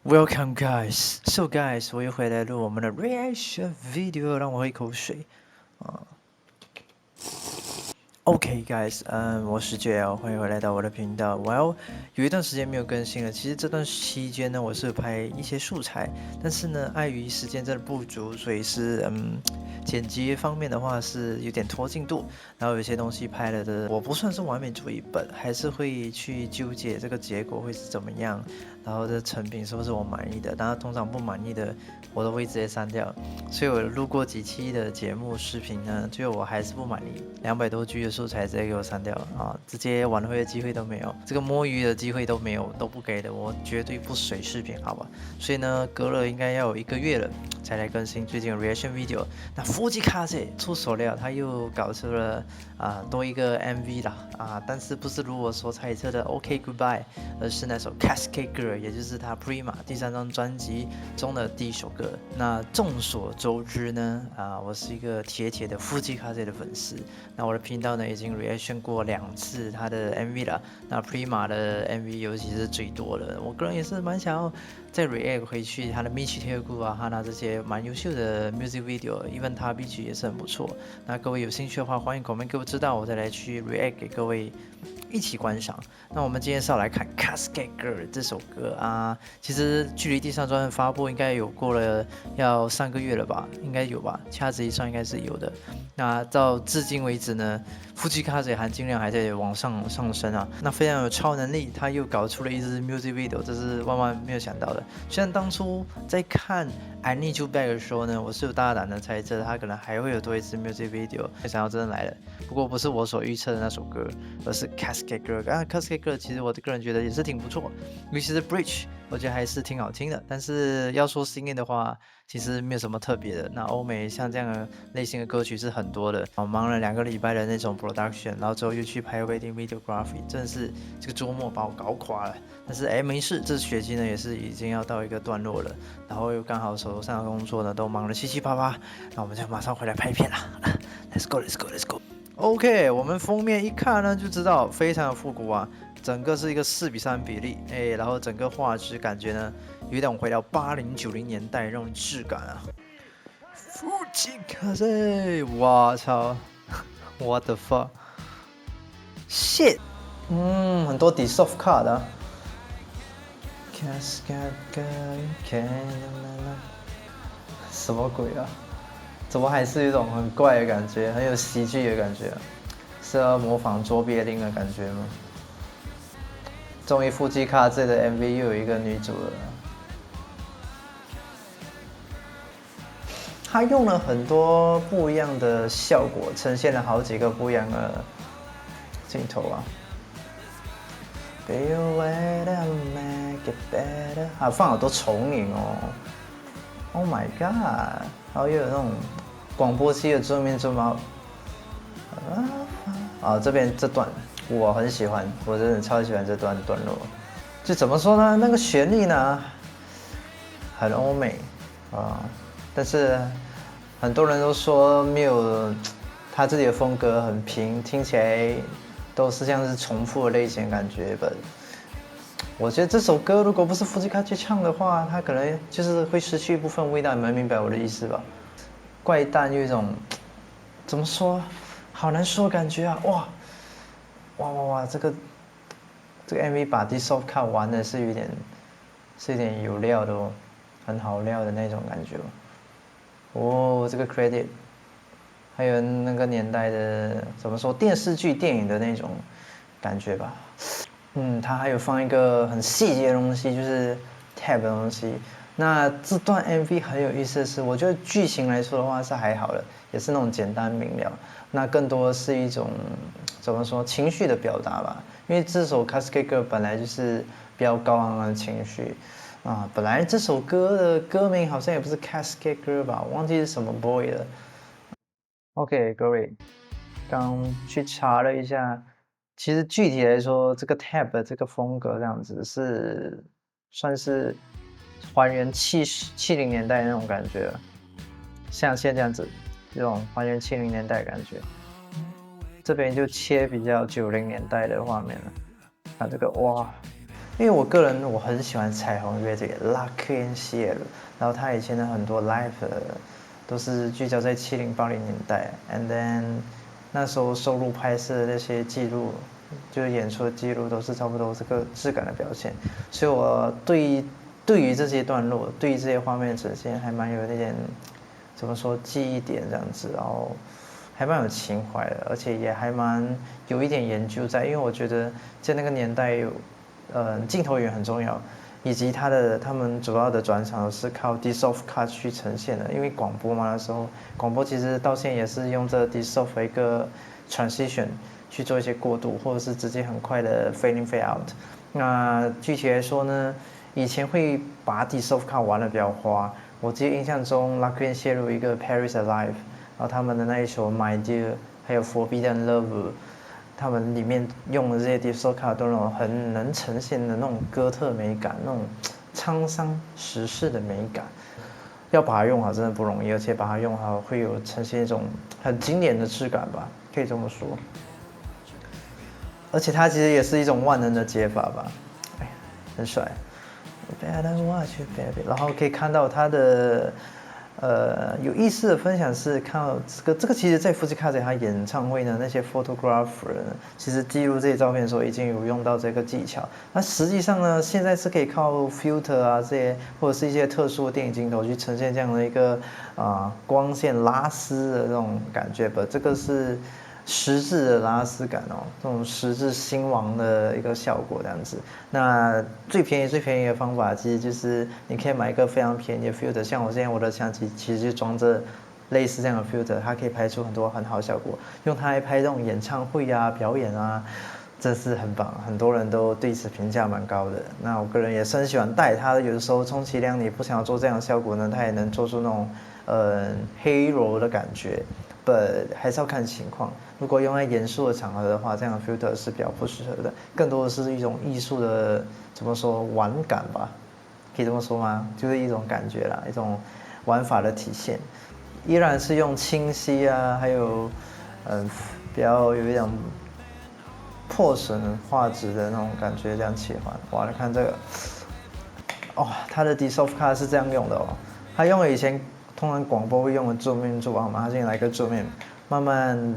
Welcome guys, so guys，我又回来录我们的 reaction video，让我喝一口水啊。OK guys，我是 JL，欢迎回来到我的频道。Well，有一段时间没有更新了。其实这段期间呢，我是拍一些素材，但是呢，碍于时间真的不足，所以是剪辑方面的话是有点拖进度。然后有些东西拍了的，我不算是完美主义本，还是会去纠结这个结果会是怎么样，然后这成品是不是我满意的。当然，通常不满意的，我都会直接删掉。所以我录过几期的节目视频呢，最后我还是不满意，200多 G 的素材直接给我删掉了啊，直接挽回的机会都没有，这个摸鱼的机会都没有，都不给的，我绝对不水视频，好吧？所以呢，隔了应该要有1个月了才来更新最近的 reaction video。那Fujikaze 出所料，他又搞出了多一个 MV 啦但是不是如我所猜测的 OK Goodbye，而是那首 Cascade Girl， 也就是他 Prima 第3张专辑中的第1首歌。那众所周知呢，我是一个铁的Fujikaze的粉丝。那我的频道呢已经 reaction 过2次他的 MV 了。那 Prima 的 MV 尤其是最多的，我个人也是蛮想要再 react 回去他的 Michi Teogu Hana 这些蛮优秀的 music video，even 他 B 曲也是很不错。那各位有兴趣的话，欢迎 comment 给我知道，我再来去 react 给各位一起观赏。那我们今天是要来看 Cascade Girl 这首歌其实距离第3专发布应该有过了要3个月了吧，应该有吧，掐指一算应该是有的。那到至今为止呢，Fujikaze 含金量还在往上升那非常有超能力，他又搞出了一支 music video， 这是万万没有想到的。虽然当初在看 I Need You Back 的时候呢，我是有大胆的猜测他可能还会有多一支 music video， 没想到真的来了。不过不是我所预测的那首歌，而是 Cascade Girl。Cascade Girl 其实我个人觉得也是挺不错，尤其是 Bridge， 我觉得还是挺好听的。但是要说新音的话，其实没有什么特别的。那欧美像这样的类型的歌曲是很多的，忙了2个礼拜的那种 production， 然后之后又去拍 wedding videography， 真的是这个周末把我搞垮了。但是没事，这学期呢也是已经要到一个段落了，然后又刚好手上的工作呢都忙得七七八八，那我们就马上回来拍片啦。Let's go, let's go, let's go. OK， 我们封面一看呢就知道非常的复古整个是一个4:3比例，然后整个画质感觉呢有一种回到80、90年代那种质感Fujikaze， 我操 ，What the fuck，shit，很多 dissolve card Cascade Girl， 什么鬼怎么还是一种很怪的感觉，很有喜剧的感觉是要模仿卓别林的感觉吗？终于Fujikaze的 MV 又有一个女主了。他用了很多不一样的效果，呈现了好几个不一样的镜头Be your way to make it better， 放好多重影Oh my god， 然后又有那种广播机的正面正貌这边这段我很喜欢，我真的超喜欢这段段落。就怎么说呢？那个旋律呢，很欧美但是很多人都说没有他自己的风格，很平，听起来都是像是重复的类型感觉吧。我觉得这首歌如果不是Fujikaze唱的话，他可能就是会失去一部分味道，你们明白我的意思吧？怪诞有一种怎么说，好难说的感觉哇！这个 MV 把 dissolve cut 玩的是有点有料的很好料的那种感觉这个 credit， 还有那个年代的怎么说电视剧、电影的那种感觉吧。他还有放一个很细节的东西，就是 tab 的东西。那这段 MV 很有意思的是，我觉得剧情来说的话是还好的，也是那种简单明了。那更多的是一种怎么说情绪的表达吧。因为这首 Cascade Girl 本来就是比较高昂的情绪本来这首歌的歌名好像也不是 Cascade Girl 吧，我忘记是什么 boy 了。OK， 各位，刚去查了一下。其实具体来说，这个 tab 的这个风格这样子是算是还原70年代那种感觉，像现在这样子，这种还原70年代的感觉。这边就切比较90年代的画面了，这个哇，因为我个人我很喜欢彩虹乐这个 L'Arc-en-Ciel，然后他以前的很多 live 都是聚焦在70、80年代，and then 那时候收录拍摄的那些记录，就是演出的记录都是差不多这个质感的表现，所以我对于这些段落，对于这些画面呈现还蛮有那点怎么说记忆点这样子，然后还蛮有情怀的，而且也还蛮有一点研究在，因为我觉得在那个年代镜头语言很重要，以及他们主要的转场是靠 Dissolve Cut 去呈现的，因为广播嘛，那时候广播其实到现在也是用这 Dissolve 的一个 transition 去做一些过渡，或者是直接很快的 fade in fade out。那具体来说呢，以前会把 Dissolve Cut 玩的比较花，我记得印象中 L'Arc-en-Ciel 陷入一个 Paris Alive， 然后他们的那一首 My Dear， 还有 Forbidden Love。他们里面用的这些 Dissolve Cut 都那种很能呈现的那种哥特美感，那种沧桑时事的美感，要把它用好真的不容易，而且把它用好会有呈现一种很经典的质感吧，可以这么说。而且它其实也是一种万能的解法吧，哎，很帅。Better watch you baby， 然后可以看到它的。有意思的分享是看到这个其实在 Fujikaze 他演唱会呢，那些 photographer 呢，其实记录这些照片的时候已经有用到这个技巧。那实际上呢，现在是可以靠 filter 啊这些，或者是一些特殊的电影镜头去呈现这样的一个光线拉丝的这种感觉吧。这个是实质的拉丝感哦，这种实质兴亡的一个效果这样子。那最便宜的方法，其实就是你可以买一个非常便宜的 filter， 像我现在我的相机其实就装着类似这样的 filter， 它可以拍出很多很好的效果。用它来拍这种演唱会啊、表演啊，真是很棒，很多人都对此评价蛮高的。那我个人也是很喜欢带它的，有的时候充其量你不想要做这样的效果呢，它也能做出那种黑柔的感觉。But 还是要看情况，如果用在严肃的场合的话，这样的 filter 是比较不适合的，更多的是一种艺术的怎么说玩感吧，可以这么说吗？就是一种感觉啦，一种玩法的体现，依然是用清晰啊，还有比较有一种破损画质的那种感觉这样切换。哇，来看这个，哦，它的 Dissolve Cut 是这样用的哦，它用了以前。通常广播会用的桌面做好嘛，它现在来个桌面，慢慢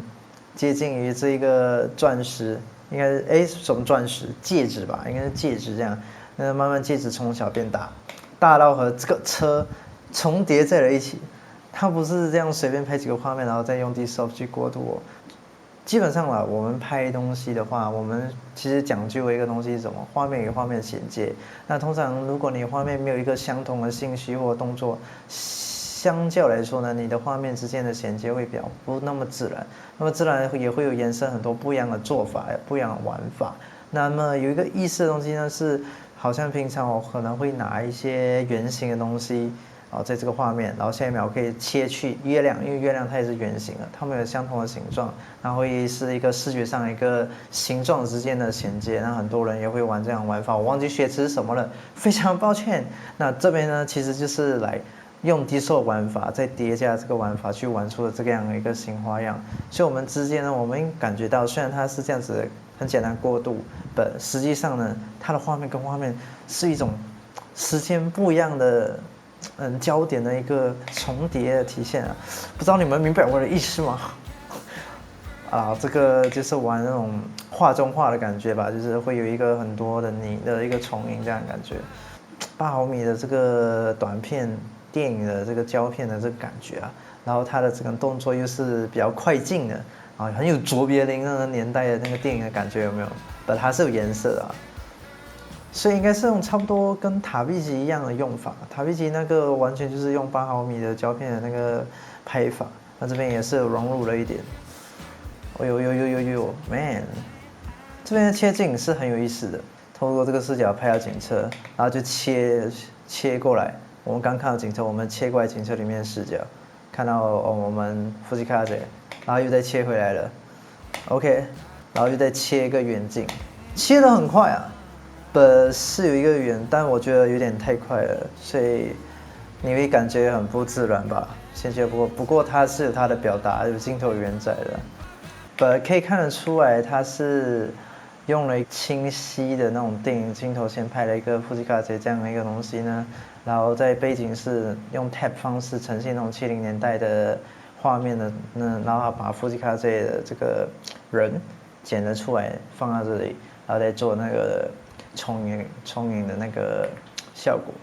接近于这一个钻石，应该是什么钻石？戒指吧，应该是戒指这样。那慢慢戒指从小变大，大到和这个车重叠在了一起。它不是这样随便拍几个画面，然后再用 Dissolve 去过渡哦。基本上啦，我们拍东西的话，我们其实讲究一个东西是什么？画面与画面衔接。那通常如果你画面没有一个相同的信息或动作，相较来说呢，你的画面之间的衔接会比较不那么自然，那么自然也会有延伸很多不一样的做法、不一样的玩法。那么有一个意思的东西呢，是好像平常我可能会拿一些圆形的东西，在这个画面，然后下一秒可以切去月亮，因为月亮它也是圆形的，它们有相同的形状，然后会是一个视觉上一个形状之间的衔接。那很多人也会玩这样玩法，我忘记学词是什么了，非常抱歉。那这边呢，其实就是来。用 Dissolve 玩法再叠加这个玩法去玩出了这样的一个新花样，所以我们之间呢，我们感觉到虽然它是这样子很简单过渡，实际上呢，它的画面跟画面是一种时间不一样的焦点的一个重叠的体现啊，不知道你们明白我的意思吗？这个就是玩那种画中画的感觉吧，就是会有一个很多的你的一个重影这样的感觉。8毫米的这个短片电影的这个胶片的这个感觉啊，然后它的这个动作又是比较快进的啊，很有卓别林那个年代的那个电影的感觉，有没有？它是有颜色的啊，所以应该是用差不多跟塔比吉一样的用法。塔比吉那个完全就是用8毫米的胶片的那个拍法，那这边也是有融入了一点。哦呦 man， 这边的切镜是很有意思的。透过这个视角拍到警车，然后就切过来。我们刚看到警车，我们切过来警车里面的视角，看到我们Fujikaze，然后又再切回来了 ，OK， 然后又再切一个远景，切得很快啊，是有一个远，但我觉得有点太快了，所以你会感觉很不自然吧？衔接不过它是有它的表达，有镜头语言在的，可以看得出来它是。用了清晰的那种电影镜头，先拍了一个富士卡街这样的一个东西呢，然后在背景是用 tap 方式呈现那种70年代的画面的，然后把富士卡街的这个人剪了出来放到这里，然后再做那个冲影的那个效果。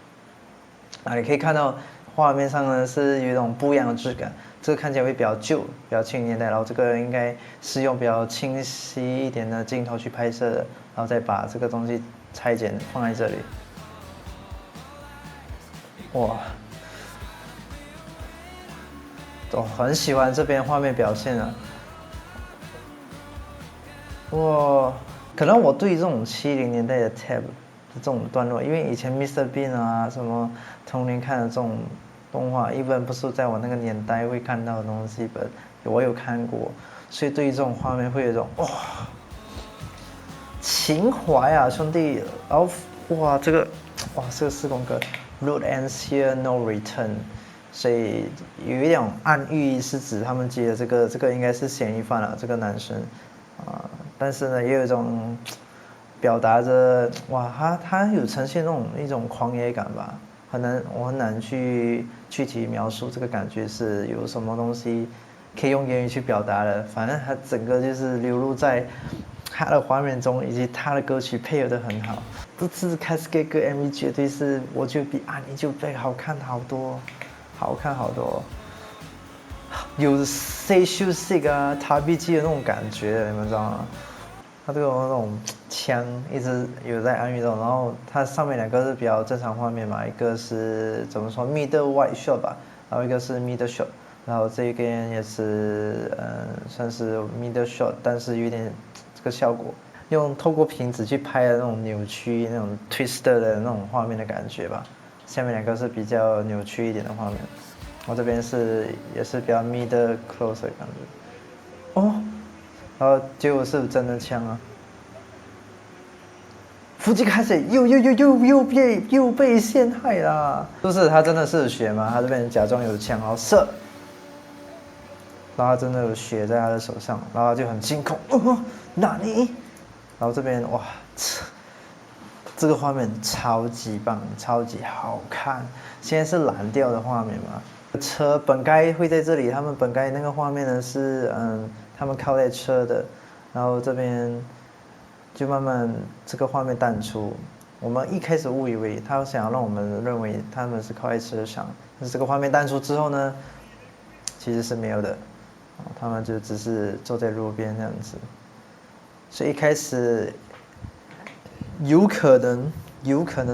啊，你可以看到画面上呢是有一种不一样的质感，这个看起来会比较旧，比较70年代，然后这个应该是用比较清晰一点的镜头去拍摄的，然后再把这个东西拆剪放在这里。哇，很喜欢这边画面表现啊。哇，可能我对这种70年代的 tab 这种段落，因为以前 Mr. Bean 啊，什么童年看的这种动画，一般不是在我那个年代会看到的东西，我有看过，所以对于这种画面会有一种哇情怀啊，兄弟！然后哇，这个4宫格 Road ends here, no return， 所以有一点暗喻是指他们接的这个应该是嫌疑犯啊，这个男生啊，但是呢也有一种。表达着哇，他有呈现那种一种狂野感吧，我很难去具体描述这个感觉是有什么东西可以用言语去表达的。反正他整个就是流露在他的画面中，以及他的歌曲配合的很好。这次 Cascade 歌 MV 绝对是我觉得比《安妮就被好看好多，好看好多。有 Say Should Sick 啊，塔比基的那种感觉，你们知道吗？它这个那种枪一直有在暗喻中，然后它上面两个是比较正常画面嘛，一个是怎么说 middle wide shot 吧，然后一个是 middle shot，然后这边也是算是 middle shot， 但是有点这个效果，透过瓶子去拍的那种扭曲、那种 twister 的那种画面的感觉吧。下面两个是比较扭曲一点的画面，我这边也是比较 middle close 的感觉。哦。然后结果是真的枪啊！伏击开始又被陷害啦！就是他真的是有血吗？他这边假装有枪，然后射，然后他真的有血在他的手上，然后就很惊恐，哪里？然后这边哇，这个画面超级棒，超级好看。现在是蓝调的画面嘛？车本该会在这里，他们本该那个画面呢是他们靠在车的，然后这边就慢慢这个画面淡出。我们一开始误以为他想要让我们认为他们是靠在车上，但是这个画面淡出之后呢，其实是没有的，他们就只是坐在路边这样子。所以一开始有可能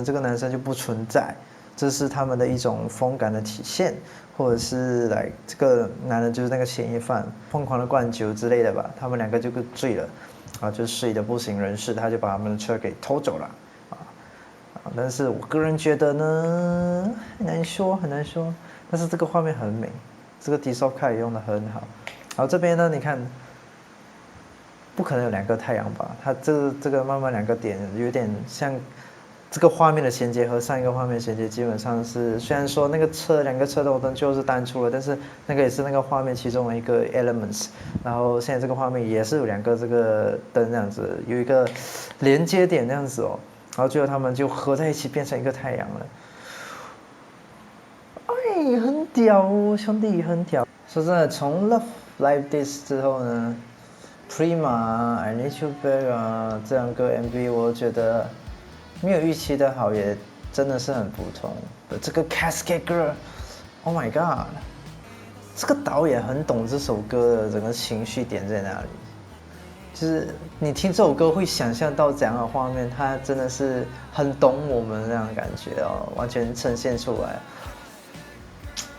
这个男生就不存在，这是他们的一种疯感的体现。或者是这个男人就是那个嫌疑犯，疯狂的灌酒之类的吧，他们两个就醉了，啊，就睡的不省人事，他就把他们的车给偷走了，但是我个人觉得呢，很难说，但是这个画面很美，这个 Dissolve 卡也用的很好，然后这边呢，你看，不可能有2个太阳吧，它这个慢慢2个点有点像。这个画面的衔接和上一个画面衔接基本上是，虽然说那个2个车头灯就是单出了，但是那个也是那个画面其中的一个 elements。然后现在这个画面也是有2个这个灯这样子，有一个连接点这样子哦，然后最后他们就合在一起变成一个太阳了。哎，很屌哦，兄弟，很屌。说真的，从 Love Like This 之后呢 ，Prima、I Need You Back 啊这2个 MV， 我觉得。没有预期的好，也真的是很普通。这个 Cascade Girl，Oh my God， 这个导演很懂这首歌的整个情绪点在哪里。就是你听这首歌会想象到怎样的画面，他真的是很懂我们那样的感觉哦，完全呈现出来。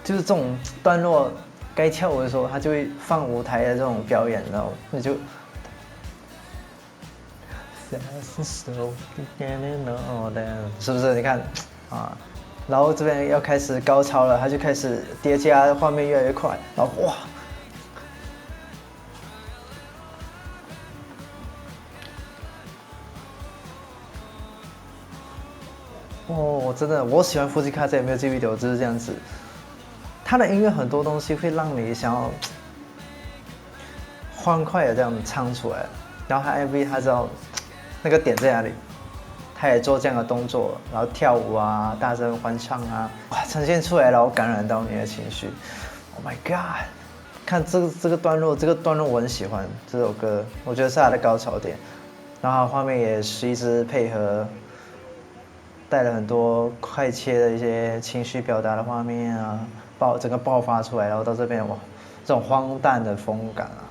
就是这种段落该跳舞的时候，他就会放舞台的这种表演，然后你就。是不是？你看，啊，然后这边要开始高潮了，它就开始叠加，画面越来越快，然后哇，哦，真的，我喜欢 Fujikase 有没有这 video 就是这样子，他的音乐很多东西会让你想要欢快的这样唱出来，然后他 MV 他知道。那个点在哪里？他也做这样的动作，然后跳舞啊，大声欢唱啊，哇，呈现出来了，我感染到你的情绪。Oh my god！看这个段落，这个段落我很喜欢这首歌，我觉得是它的高潮点。然后画面也随之配合，带了很多快切的一些情绪表达的画面啊，整个爆发出来，然后到这边哇，这种荒诞的风感啊，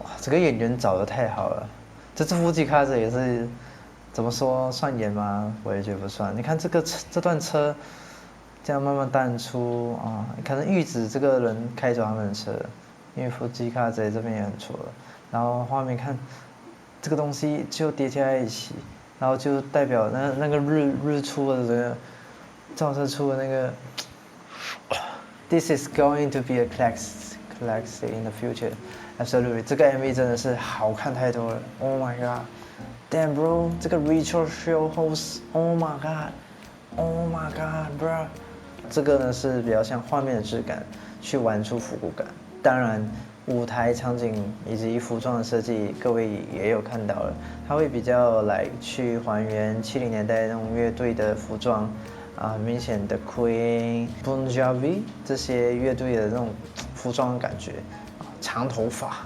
哇，这个演员找的太好了。这次夫妻开着也是，怎么说算演吗？我也觉得不算。你看这段车，这样慢慢淡出啊，可能玉子这个人开走他们的车，因为夫妻开着这边也很错了。然后画面看，这个东西就叠加在一起，然后就代表那个日出的这个照射出的那个，This is going to be a classic in the future. Absolutely， 这个 MV 真的是好看太多了。Oh my god，damn bro， 这个 Rachel Show host，Oh my god，Oh my god bro， 这个呢是比较像画面的质感，去玩出复古感。当然，舞台场景以及服装的设计，各位也有看到了，它会比较来去还原70年代那种乐队的服装。啊，明显的 Queen、Bon Jovi 这些乐队的那种服装感觉，长头发、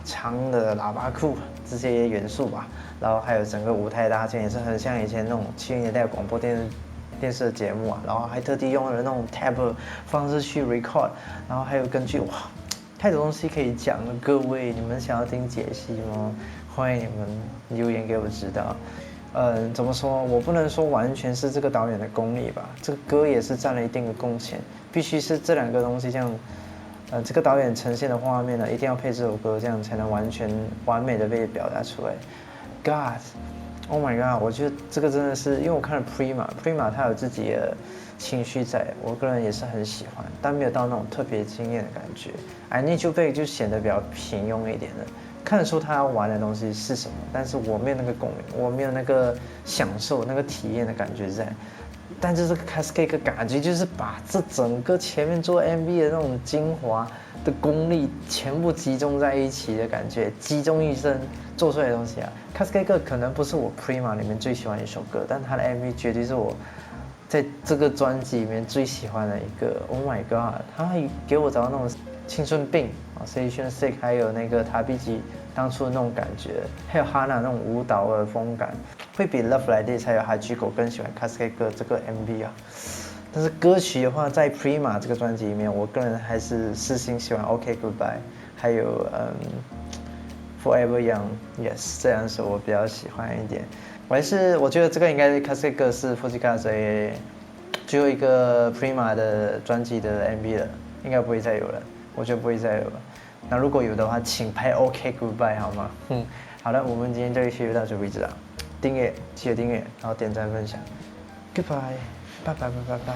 长的喇叭裤这些元素吧，然后还有整个舞台搭建也是很像以前那种70年代广播电视的节目啊，然后还特地用了那种 tab 方式去 record， 然后还有根据哇，太多东西可以讲了，各位你们想要听解析吗？欢迎你们留言给我知道。怎么说？我不能说完全是这个导演的功力吧，这个歌也是占了一定的贡献。必须是这两个东西这样，这个导演呈现的画面呢，一定要配这首歌，这样才能完美的被表达出来。God，Oh my God， 我觉得这个真的是，因为我看了 Prima 他有自己的情绪在，我个人也是很喜欢，但没有到那种特别惊艳的感觉。I Need You Back 就显得比较平庸一点的。看得出他要玩的东西是什么，但是我没有那个共鸣，我没有那个享受、那个体验的感觉在。但是这个 Cascade 感觉就是把这整个前面做 MV 的那种精华的功力全部集中在一起的感觉，集中一身做出来的东西啊。Cascade 可能不是我 Prima 里面最喜欢的一首歌，但他的 MV 绝对是我在这个专辑里面最喜欢的一个。Oh my god， 他给我找到那种青春病啊 ，Station Sick， 还有那个塔比吉当初的那种感觉，还有哈娜那种舞蹈的风感，会比 Love Like This 还有海鸡狗更喜欢 Cascade 歌这个 MV 啊。但是歌曲的话，在 Prima 这个专辑里面，我个人还是私心喜欢 OK Goodbye， 还有Forever Young，Yes 这两首我比较喜欢一点。我觉得这个应该是 Cascade 歌是 Fujikaze 最后一个 Prima 的专辑的 MV 了，应该不会再有了。我觉得不会再有了。那如果有的话，请拍 OK Goodbye 好吗？好了，我们今天这一期就到这为止了。记得订阅，然后点赞分享。Goodbye，拜拜拜拜拜。